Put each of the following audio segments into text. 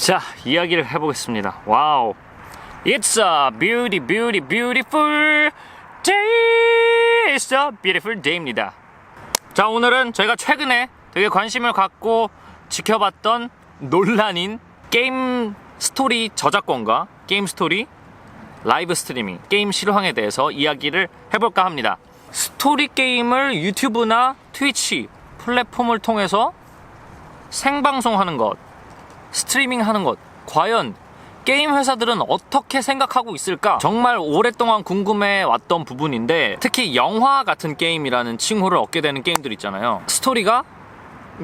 자, 이야기를 해보겠습니다. 와우. It's a beautiful day. It's a beautiful day입니다. 자, 오늘은 저희가 최근에 되게 관심을 갖고 지켜봤던 논란인 게임 스토리 저작권과 게임 스토리 라이브 스트리밍, 게임 실황에 대해서 이야기를 해볼까 합니다. 스토리 게임을 유튜브나 트위치 플랫폼을 통해서 생방송하는 것, 스트리밍하는 것, 과연 게임 회사들은 어떻게 생각하고 있을까? 정말 오랫동안 궁금해 왔던 부분인데, 특히 영화 같은 게임이라는 칭호를 얻게 되는 게임들 있잖아요. 스토리가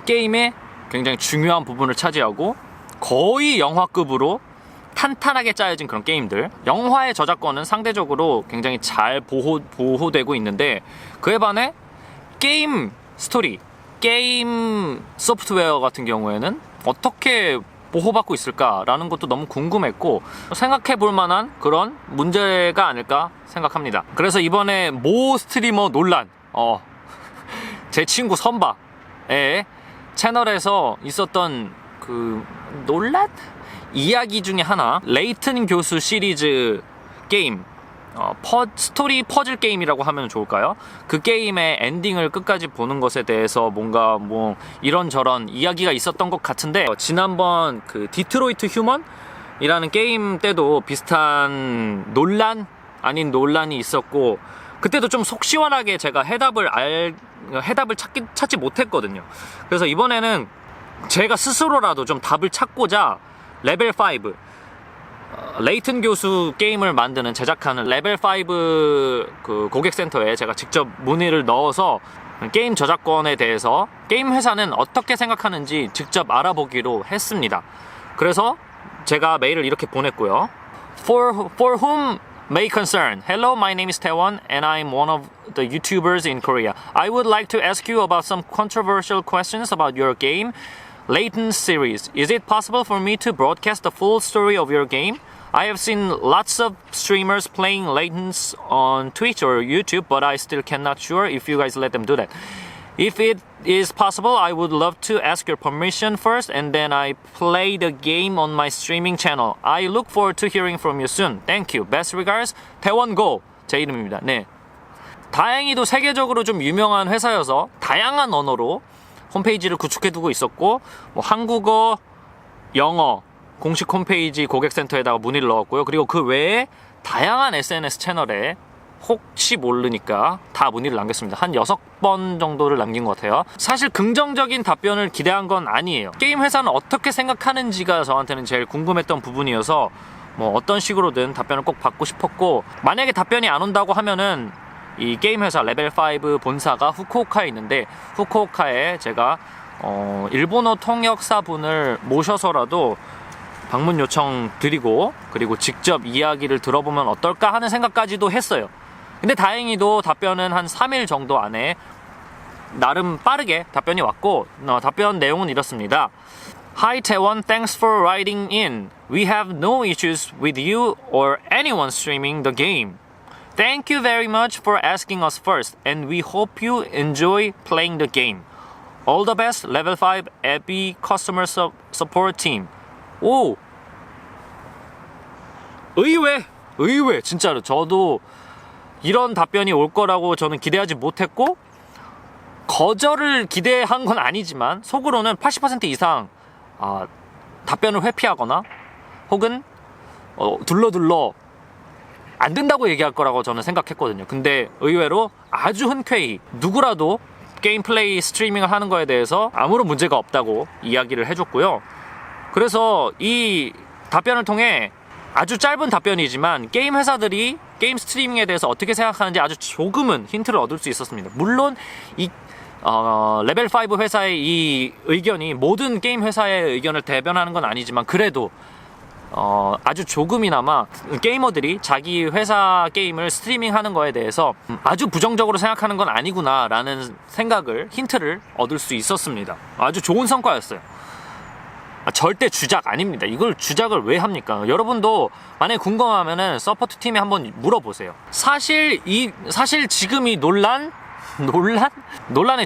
게임의 굉장히 중요한 부분을 차지하고 거의 영화급으로 탄탄하게 짜여진 그런 게임들, 영화의 저작권은 상대적으로 굉장히 잘 보호되고 있는데, 그에 반해 게임 스토리, 게임 소프트웨어 같은 경우에는 어떻게 보호받고 있을까라는 것도 너무 궁금했고, 생각해 볼 만한 그런 문제가 아닐까 생각합니다. 그래서 이번에 모 스트리머 논란, 제 친구 선바의 채널에서 있었던 그 논란? 이야기 중에 하나, 레이튼 교수 시리즈 게임, 스토리 퍼즐 게임이라고 하면 좋을까요? 그 게임의 엔딩을 끝까지 보는 것에 대해서 뭔가 이런저런 이야기가 있었던 것 같은데, 지난번 그 디트로이트 휴먼이라는 게임 때도 비슷한 논란 아닌 논란이 있었고, 그때도 좀 속 시원하게 제가 해답을 찾지 못했거든요. 그래서 이번에는 제가 스스로라도 좀 답을 찾고자 레벨 5, 레이튼 교수 게임을 만드는 제작하는 레벨 5 그 고객센터에 제가 직접 문의를 넣어서 게임 저작권에 대해서 게임 회사는 어떻게 생각하는지 직접 알아보기로 했습니다. 그래서 제가 메일을 이렇게 보냈고요. For whom may concern. Hello, my name is Taewon and I'm one of the YouTubers in Korea. I would like to ask you about some controversial questions about your game Layton series. Is it possible for me to broadcast the full story of your game? I have seen lots of streamers playing Laytons on Twitch or YouTube, but I still cannot sure if you guys let them do that. If it is possible, I would love to ask your permission first, and then I play the game on my streaming channel. I look forward to hearing from you soon. Thank you. Best regards, 태원고. 제 이름입니다. 네. 다행히도 세계적으로 좀 유명한 회사여서 다양한 언어로 홈페이지를 구축해두고 있었고, 한국어, 영어 공식 홈페이지 고객센터에다가 문의를 넣었고요. 그리고 그 외에 다양한 SNS 채널에 혹시 모르니까 다 문의를 남겼습니다. 한 6번 정도를 남긴 것 같아요. 사실 긍정적인 답변을 기대한 건 아니에요. 게임 회사는 어떻게 생각하는지가 저한테는 제일 궁금했던 부분이어서 어떤 식으로든 답변을 꼭 받고 싶었고, 만약에 답변이 안 온다고 하면은 이 게임 회사 레벨 5 본사가 후쿠오카에 있는데, 후쿠오카에 제가 일본어 통역사분을 모셔서라도 방문 요청 드리고, 그리고 직접 이야기를 들어보면 어떨까 하는 생각까지도 했어요. 근데 다행히도 답변은 한 3일 정도 안에 나름 빠르게 답변이 왔고, 답변 내용은 이렇습니다. Hi Taewon, thanks for writing in. We have no issues with you or anyone streaming the game. Thank you very much for asking us first, and we hope you enjoy playing the game. All the best, Level 5 Abby Customer Support Team. 오! 의외! 진짜로 저도 이런 답변이 올 거라고 저는 기대하지 못했고, 거절을 기대한 건 아니지만 속으로는 80% 이상 답변을 회피하거나 혹은 둘러둘러 안 된다고 얘기할 거라고 저는 생각했거든요. 근데 의외로 아주 흔쾌히 누구라도 게임 플레이 스트리밍을 하는 거에 대해서 아무런 문제가 없다고 이야기를 해줬고요. 그래서 이 답변을 통해 아주 짧은 답변이지만 게임 회사들이 게임 스트리밍에 대해서 어떻게 생각하는지 아주 조금은 힌트를 얻을 수 있었습니다. 물론 이 레벨 5 회사의 이 의견이 모든 게임 회사의 의견을 대변하는 건 아니지만, 그래도 아주 조금이나마 게이머들이 자기 회사 게임을 스트리밍하는 거에 대해서 아주 부정적으로 생각하는 건 아니구나 라는 힌트를 얻을 수 있었습니다. 아주 좋은 성과였어요. 절대 주작 아닙니다. 이걸 주작을 왜 합니까? 여러분도 만약에 궁금하면은 서포트 팀에 한번 물어보세요. 사실 지금 이 논란의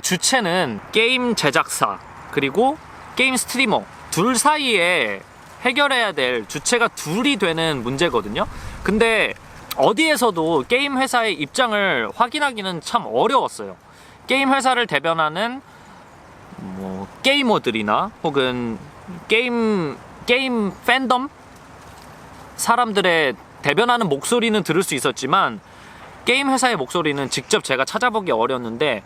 주체는 게임 제작사 그리고 게임 스트리머 둘 사이에 해결해야 될 주체가 둘이 되는 문제거든요. 근데 어디에서도 게임 회사의 입장을 확인하기는 참 어려웠어요. 게임 회사를 대변하는 뭐 게이머들이나 혹은 게임 팬덤 사람들의 대변하는 목소리는 들을 수 있었지만 게임 회사의 목소리는 직접 제가 찾아보기 어려웠는데,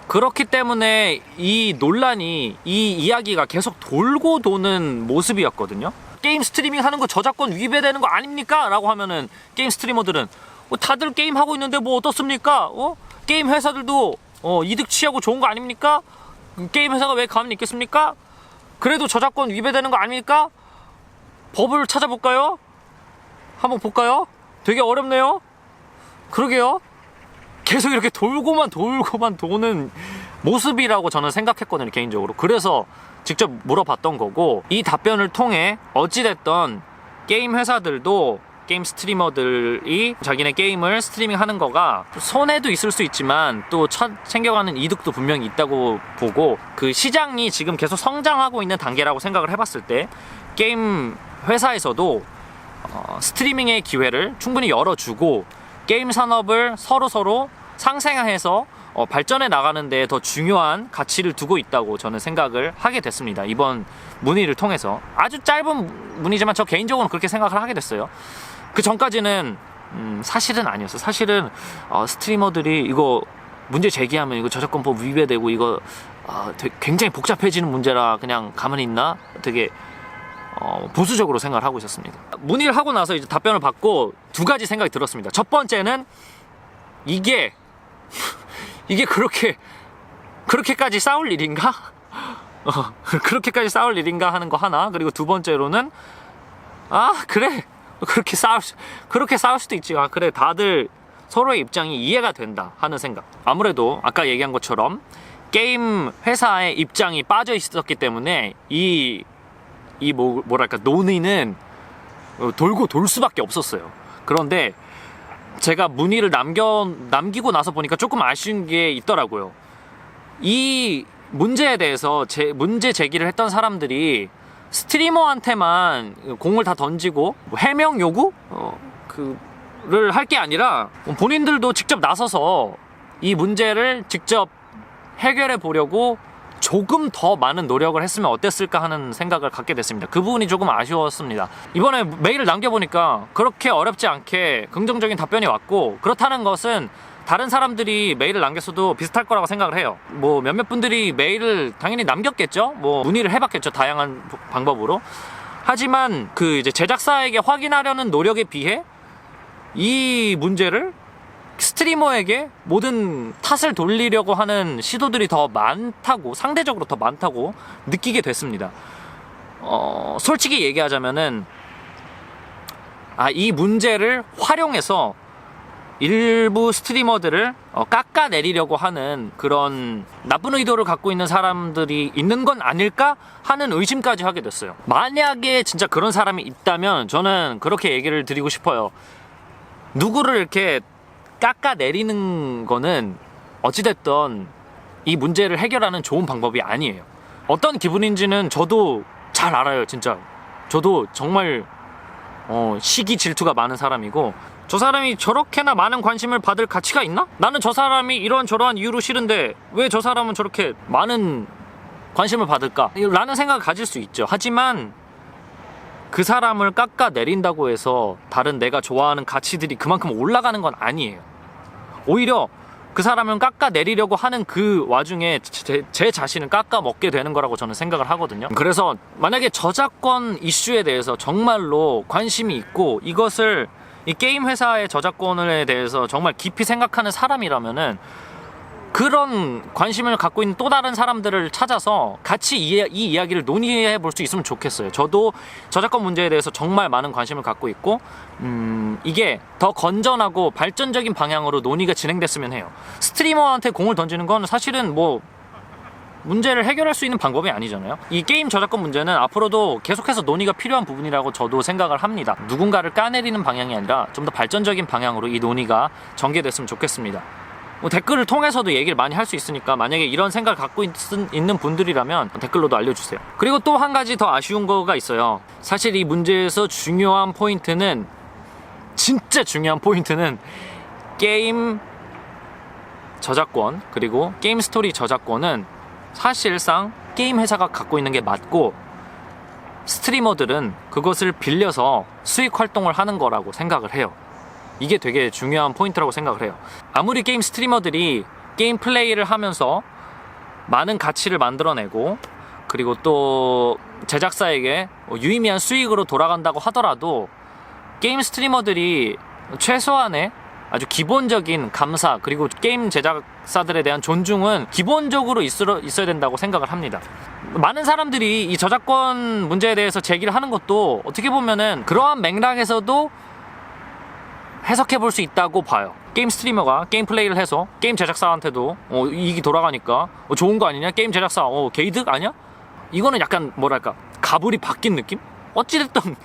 그렇기 때문에 이 논란이, 이 이야기가 계속 돌고 도는 모습이었거든요. 게임 스트리밍 하는 거 저작권 위배되는 거 아닙니까? 라고 하면은 게임 스트리머들은 다들 게임 하고 있는데 뭐 어떻습니까? 게임 회사들도 이득 취하고 좋은 거 아닙니까? 게임 회사가 왜 가만히 있겠습니까? 그래도 저작권 위배되는 거 아닙니까? 법을 찾아볼까요? 한번 볼까요? 되게 어렵네요. 그러게요. 계속 이렇게 돌고만 도는 모습이라고 저는 생각했거든요, 개인적으로. 그래서 직접 물어봤던 거고, 이 답변을 통해 어찌됐던 게임 회사들도 게임 스트리머들이 자기네 게임을 스트리밍 하는 거가 손해도 있을 수 있지만 또 챙겨가는 이득도 분명히 있다고 보고, 그 시장이 지금 계속 성장하고 있는 단계라고 생각을 해봤을 때 게임 회사에서도 스트리밍의 기회를 충분히 열어주고 게임 산업을 서로 상생해서 발전해 나가는 데 더 중요한 가치를 두고 있다고 저는 생각을 하게 됐습니다. 이번 문의를 통해서. 아주 짧은 문의지만 저 개인적으로는 그렇게 생각을 하게 됐어요. 그 전까지는 사실은 아니었어요. 사실은 스트리머들이 이거 문제 제기하면 이거 저작권법 위배되고 이거 굉장히 복잡해지는 문제라 그냥 가만히 있나? 되게 보수적으로 생각을 하고 있었습니다. 문의를 하고 나서 이제 답변을 받고 두 가지 생각이 들었습니다. 첫 번째는 이게 그렇게까지 싸울 일인가? 그렇게까지 싸울 일인가 하는 거 하나. 그리고 두 번째로는 그래, 그렇게 싸울 수도 있지. 그래, 다들 서로의 입장이 이해가 된다 하는 생각. 아무래도 아까 얘기한 것처럼 게임 회사의 입장이 빠져 있었기 때문에 뭐랄까, 논의는 돌고 돌 수밖에 없었어요. 그런데 제가 문의를 남기고 나서 보니까 조금 아쉬운 게 있더라고요. 이 문제에 대해서 문제 제기를 했던 사람들이 스트리머한테만 공을 다 던지고 해명 요구? 를 할 게 아니라 본인들도 직접 나서서 이 문제를 직접 해결해 보려고 조금 더 많은 노력을 했으면 어땠을까 하는 생각을 갖게 됐습니다. 그 부분이 조금 아쉬웠습니다. 이번에 메일을 남겨보니까 그렇게 어렵지 않게 긍정적인 답변이 왔고, 그렇다는 것은 다른 사람들이 메일을 남겼어도 비슷할 거라고 생각을 해요. 뭐 몇몇 분들이 메일을 당연히 남겼겠죠. 뭐 문의를 해봤겠죠. 다양한 방법으로. 하지만 그 이제 제작사에게 확인하려는 노력에 비해 이 문제를 스트리머에게 모든 탓을 돌리려고 하는 시도들이 더 많다고, 상대적으로 더 많다고 느끼게 됐습니다. 솔직히 얘기하자면은 이 문제를 활용해서 일부 스트리머들을 깎아내리려고 하는 그런 나쁜 의도를 갖고 있는 사람들이 있는 건 아닐까 하는 의심까지 하게 됐어요. 만약에 진짜 그런 사람이 있다면 저는 그렇게 얘기를 드리고 싶어요. 누구를 이렇게 깎아내리는 거는 어찌됐든 이 문제를 해결하는 좋은 방법이 아니에요. 어떤 기분인지는 저도 잘 알아요. 진짜 저도 정말 시기 질투가 많은 사람이고, 저 사람이 저렇게나 많은 관심을 받을 가치가 있나? 나는 저 사람이 이러저러한 이유로 싫은데 왜 저 사람은 저렇게 많은 관심을 받을까? 라는 생각을 가질 수 있죠. 하지만 그 사람을 깎아내린다고 해서 다른 내가 좋아하는 가치들이 그만큼 올라가는 건 아니에요. 오히려 그 사람을 깎아내리려고 하는 그 와중에 제 자신을 깎아먹게 되는 거라고 저는 생각을 하거든요. 그래서 만약에 저작권 이슈에 대해서 정말로 관심이 있고 이것을 이 게임 회사의 저작권에 대해서 정말 깊이 생각하는 사람이라면은 그런 관심을 갖고 있는 또 다른 사람들을 찾아서 같이 이 이야기를 논의해 볼 수 있으면 좋겠어요. 저도 저작권 문제에 대해서 정말 많은 관심을 갖고 있고 이게 더 건전하고 발전적인 방향으로 논의가 진행됐으면 해요. 스트리머한테 공을 던지는 건 사실은 뭐 문제를 해결할 수 있는 방법이 아니잖아요. 이 게임 저작권 문제는 앞으로도 계속해서 논의가 필요한 부분이라고 저도 생각을 합니다. 누군가를 까내리는 방향이 아니라 좀 더 발전적인 방향으로 이 논의가 전개됐으면 좋겠습니다. 뭐 댓글을 통해서도 얘기를 많이 할 수 있으니까 만약에 이런 생각을 갖고 있는 분들이라면 댓글로도 알려주세요. 그리고 또 한 가지 더 아쉬운 거가 있어요. 사실 이 문제에서 중요한 포인트는, 진짜 중요한 포인트는 게임 저작권, 그리고 게임 스토리 저작권은 사실상 게임 회사가 갖고 있는 게 맞고, 스트리머들은 그것을 빌려서 수익 활동을 하는 거라고 생각을 해요. 이게 되게 중요한 포인트라고 생각을 해요. 아무리 게임 스트리머들이 게임 플레이를 하면서 많은 가치를 만들어내고, 그리고 또 제작사에게 유의미한 수익으로 돌아간다고 하더라도, 게임 스트리머들이 최소한의 아주 기본적인 감사, 그리고 게임 제작사들에 대한 존중은 기본적으로 있어야 된다고 생각을 합니다. 많은 사람들이 이 저작권 문제에 대해서 제기를 하는 것도 어떻게 보면은 그러한 맥락에서도 해석해 볼 수 있다고 봐요. 게임 스트리머가 게임 플레이를 해서 게임 제작사한테도 이익이 돌아가니까 좋은 거 아니냐? 게임 제작사 개이득 아니야? 이거는 약간 뭐랄까, 가불이 바뀐 느낌? 어찌됐든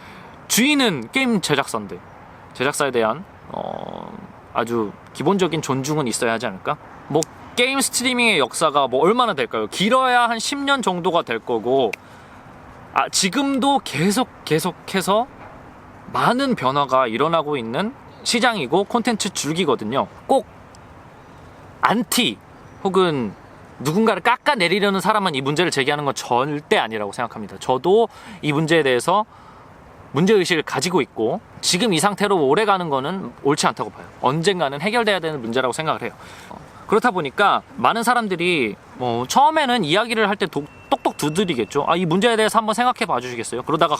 주인은 게임 제작사인데 제작사에 대한 아주 기본적인 존중은 있어야 하지 않을까? 뭐 게임 스트리밍의 역사가 뭐 얼마나 될까요? 길어야 한 10년 정도가 될 거고, 지금도 계속해서 많은 변화가 일어나고 있는 시장이고 콘텐츠 줄기거든요. 꼭 안티 혹은 누군가를 깎아내리려는 사람만 이 문제를 제기하는 건 절대 아니라고 생각합니다. 저도 이 문제에 대해서 문제의식을 가지고 있고, 지금 이 상태로 오래 가는 거는 옳지 않다고 봐요. 언젠가는 해결돼야 되는 문제라고 생각을 해요. 그렇다 보니까 많은 사람들이 처음에는 이야기를 할 때 똑똑 두드리겠죠. 이 문제에 대해서 한번 생각해 봐 주시겠어요? 그러다가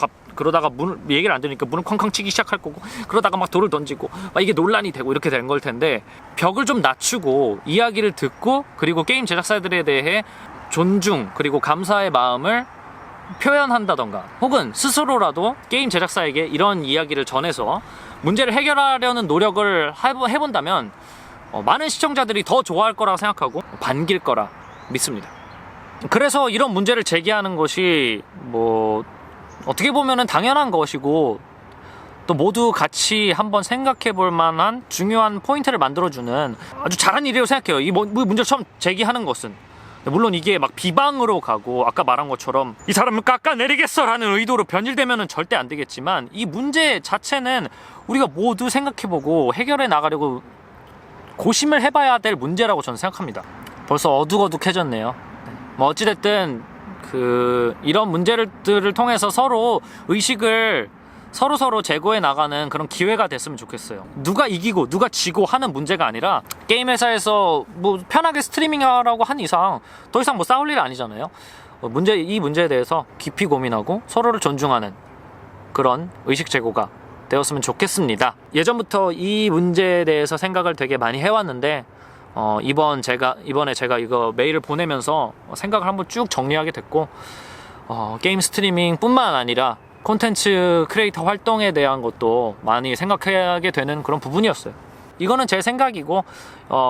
얘기를 안 들으니까 문을 쾅쾅 치기 시작할 거고, 그러다가 막 돌을 던지고 이게 논란이 되고 이렇게 된 걸 텐데, 벽을 좀 낮추고 이야기를 듣고, 그리고 게임 제작사들에 대해 존중 그리고 감사의 마음을 표현한다던가, 혹은 스스로라도 게임 제작사에게 이런 이야기를 전해서 문제를 해결하려는 노력을 해본다면 많은 시청자들이 더 좋아할 거라고 생각하고 반길 거라 믿습니다. 그래서 이런 문제를 제기하는 것이 어떻게 보면은 당연한 것이고, 또 모두 같이 한번 생각해 볼 만한 중요한 포인트를 만들어주는 아주 잘한 일이라고 생각해요. 이 문제를 처음 제기하는 것은. 물론 이게 막 비방으로 가고, 아까 말한 것처럼 이 사람을 깎아내리겠어 라는 의도로 변질되면은 절대 안 되겠지만, 이 문제 자체는 우리가 모두 생각해보고 해결해 나가려고 고심을 해봐야 될 문제라고 저는 생각합니다. 벌써 어둑어둑해졌네요. 어찌됐든 이런 문제들을 통해서 서로 의식을 서로 제고해 나가는 그런 기회가 됐으면 좋겠어요. 누가 이기고 누가 지고 하는 문제가 아니라, 게임 회사에서 편하게 스트리밍하라고 한 이상 더 이상 싸울 일 아니잖아요. 이 문제에 대해서 깊이 고민하고 서로를 존중하는 그런 의식 제고가 되었으면 좋겠습니다. 예전부터 이 문제에 대해서 생각을 되게 많이 해왔는데, 이번에 제가 이거 메일을 보내면서 생각을 한번 쭉 정리하게 됐고, 게임 스트리밍 뿐만 아니라 콘텐츠 크리에이터 활동에 대한 것도 많이 생각하게 되는 그런 부분이었어요. 이거는 제 생각이고,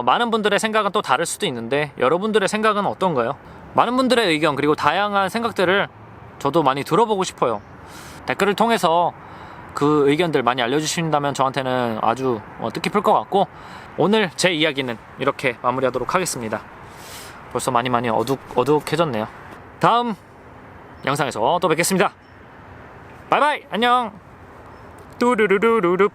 많은 분들의 생각은 또 다를 수도 있는데, 여러분들의 생각은 어떤가요? 많은 분들의 의견, 그리고 다양한 생각들을 저도 많이 들어보고 싶어요. 댓글을 통해서 그 의견들 많이 알려주신다면 저한테는 아주 뜻깊을 것 같고, 오늘 제 이야기는 이렇게 마무리하도록 하겠습니다. 벌써 많이 어둑해졌네요. 다음 영상에서 또 뵙겠습니다. 바이바이, 안녕. 뚜루루루루룹.